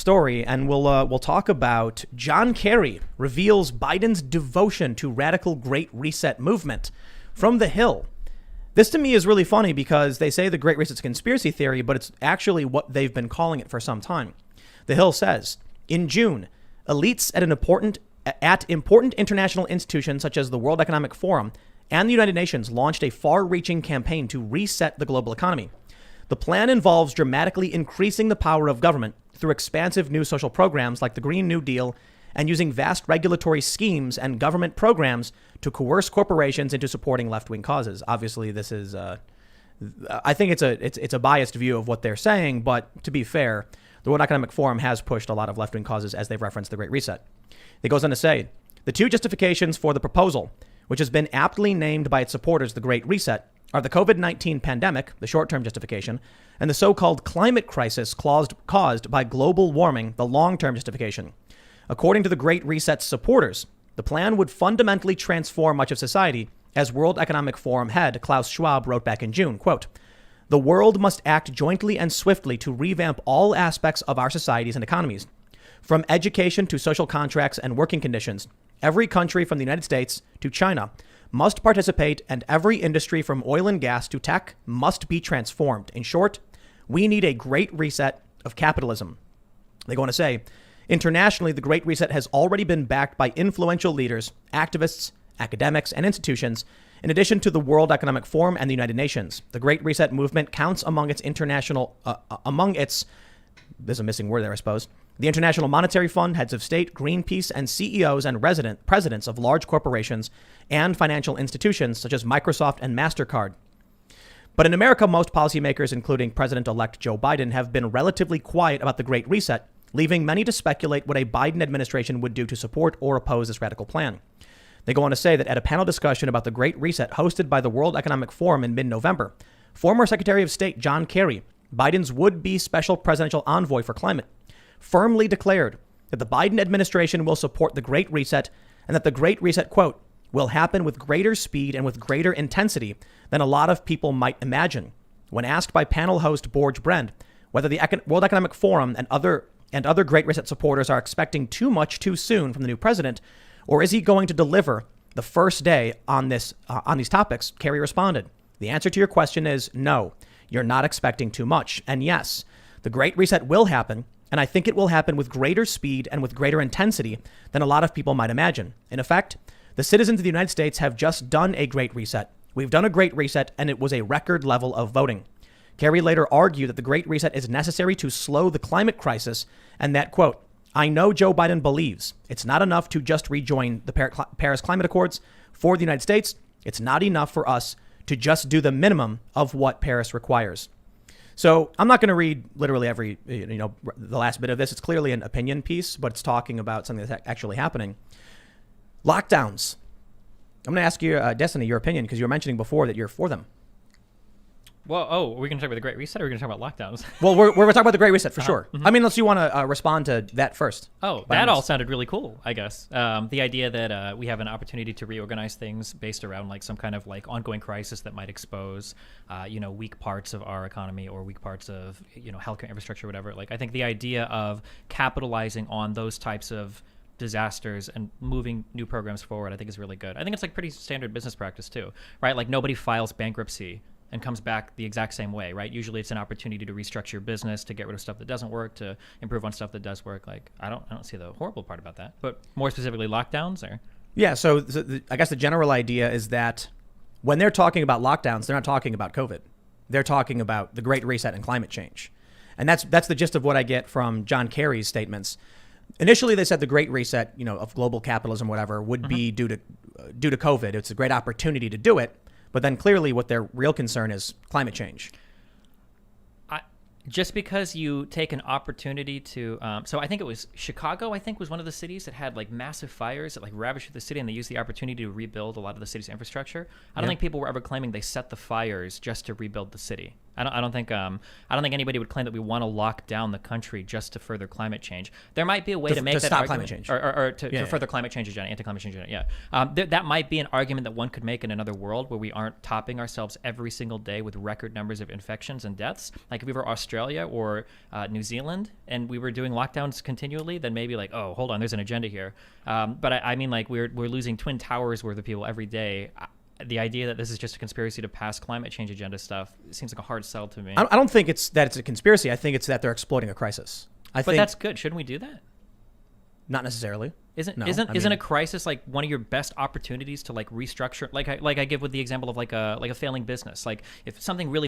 story, and we'll talk about John Kerry reveals Biden's devotion to radical Great Reset movement from The Hill. This to me is really funny because they say the Great Reset's a conspiracy theory, but it's actually what they've been calling it for some time. The Hill says, in June, elites at important international institutions such as the World Economic Forum and the United Nations launched a far-reaching campaign to reset the global economy. The plan involves dramatically increasing the power of government through expansive new social programs like the Green New Deal and using vast regulatory schemes and government programs to coerce corporations into supporting left-wing causes. Obviously, this is, I think it's a biased view of what they're saying, but to be fair, the World Economic Forum has pushed a lot of left-wing causes as they've referenced the Great Reset. It goes on to say, the two justifications for the proposal, which has been aptly named by its supporters the Great Reset, are the COVID-19 pandemic, the short-term justification, and the so-called climate crisis caused by global warming, the long-term justification. According to the Great Reset's supporters, the plan would fundamentally transform much of society, as World Economic Forum head Klaus Schwab wrote back in June, quote, the world must act jointly and swiftly to revamp all aspects of our societies and economies. From education to social contracts and working conditions, every country from the United States to China must participate, and every industry from oil and gas to tech must be transformed. In short, we need a great reset of capitalism. They go on to say, internationally, the Great Reset has already been backed by influential leaders, activists, academics, and institutions, in addition to the World Economic Forum and the United Nations. The Great Reset movement counts among its there's a missing word there, I suppose, the International Monetary Fund, heads of state, Greenpeace, and CEOs and presidents of large corporations and financial institutions such as Microsoft and MasterCard. But in America, most policymakers, including President-elect Joe Biden, have been relatively quiet about the Great Reset, leaving many to speculate what a Biden administration would do to support or oppose this radical plan. They go on to say that at a panel discussion about the Great Reset hosted by the World Economic Forum in mid-November, former Secretary of State John Kerry, Biden's would-be special presidential envoy for climate, firmly declared that the Biden administration will support the Great Reset and that the Great Reset, quote, will happen with greater speed and with greater intensity than a lot of people might imagine. When asked by panel host Borge Brend whether the World Economic Forum and other Great Reset supporters are expecting too much too soon from the new president, or is he going to deliver the first day on these topics, Kerry responded, the answer to your question is no, you're not expecting too much. And yes, the Great Reset will happen. And I think it will happen with greater speed and with greater intensity than a lot of people might imagine. In effect, the citizens of the United States have just done a Great Reset. We've done a Great Reset, and it was a record level of voting. Kerry later argued that the Great Reset is necessary to slow the climate crisis and that, quote, I know Joe Biden believes it's not enough to just rejoin the Paris Climate Accords for the United States. It's not enough for us to just do the minimum of what Paris requires. So I'm not going to read literally every, the last bit of this. It's clearly an opinion piece, but it's talking about something that's actually happening. Lockdowns. I'm going to ask you, Destiny, your opinion, because you were mentioning before that you're for them. Well, are we going to talk about the Great Reset or are we going to talk about lockdowns? Well, we're talking about the Great Reset for sure. Mm-hmm. I mean, unless you want to respond to that first. Oh, that all sounded really cool, I guess. The idea that we have an opportunity to reorganize things based around like some kind of like ongoing crisis that might expose, weak parts of our economy or weak parts of, healthcare infrastructure, whatever. Like, I think the idea of capitalizing on those types of disasters and moving new programs forward, I think is really good. I think it's like pretty standard business practice too, right? Like nobody files bankruptcy and comes back the exact same way, right? Usually it's an opportunity to restructure your business, to get rid of stuff that doesn't work, to improve on stuff that does work. Like, I don't see the horrible part about that. But more specifically, lockdowns or? Yeah, so I guess the general idea is that when they're talking about lockdowns, they're not talking about COVID. They're talking about the Great Reset and climate change. And that's the gist of what I get from John Kerry's statements. Initially, they said the Great Reset, of global capitalism, whatever, would be due to COVID. It's a great opportunity to do it. But then clearly what their real concern is climate change. Just because you take an opportunity to, so I think it was Chicago, was one of the cities that had like massive fires that like ravaged the city, and they used the opportunity to rebuild a lot of the city's infrastructure. I don't think people were ever claiming they set the fires just to rebuild the city. I don't think anybody would claim that we want to lock down the country just to further climate change. There might be a way to make that stop argument, climate change. or to further climate change agenda, anti-climate change agenda. Yeah, that might be an argument that one could make in another world where we aren't topping ourselves every single day with record numbers of infections and deaths. Like if we were Australia or New Zealand and we were doing lockdowns continually, then maybe like, oh, hold on, there's an agenda here. But I mean, like we're losing Twin Towers worth of people every day. The idea that this is just a conspiracy to pass climate change agenda stuff seems like a hard sell to me. I don't think it's a conspiracy. I think it's that they're exploiting a crisis. But that's good. Shouldn't we do that? Not necessarily. Isn't a crisis like one of your best opportunities to like restructure? Like I give with the example of like a failing business. Like if something really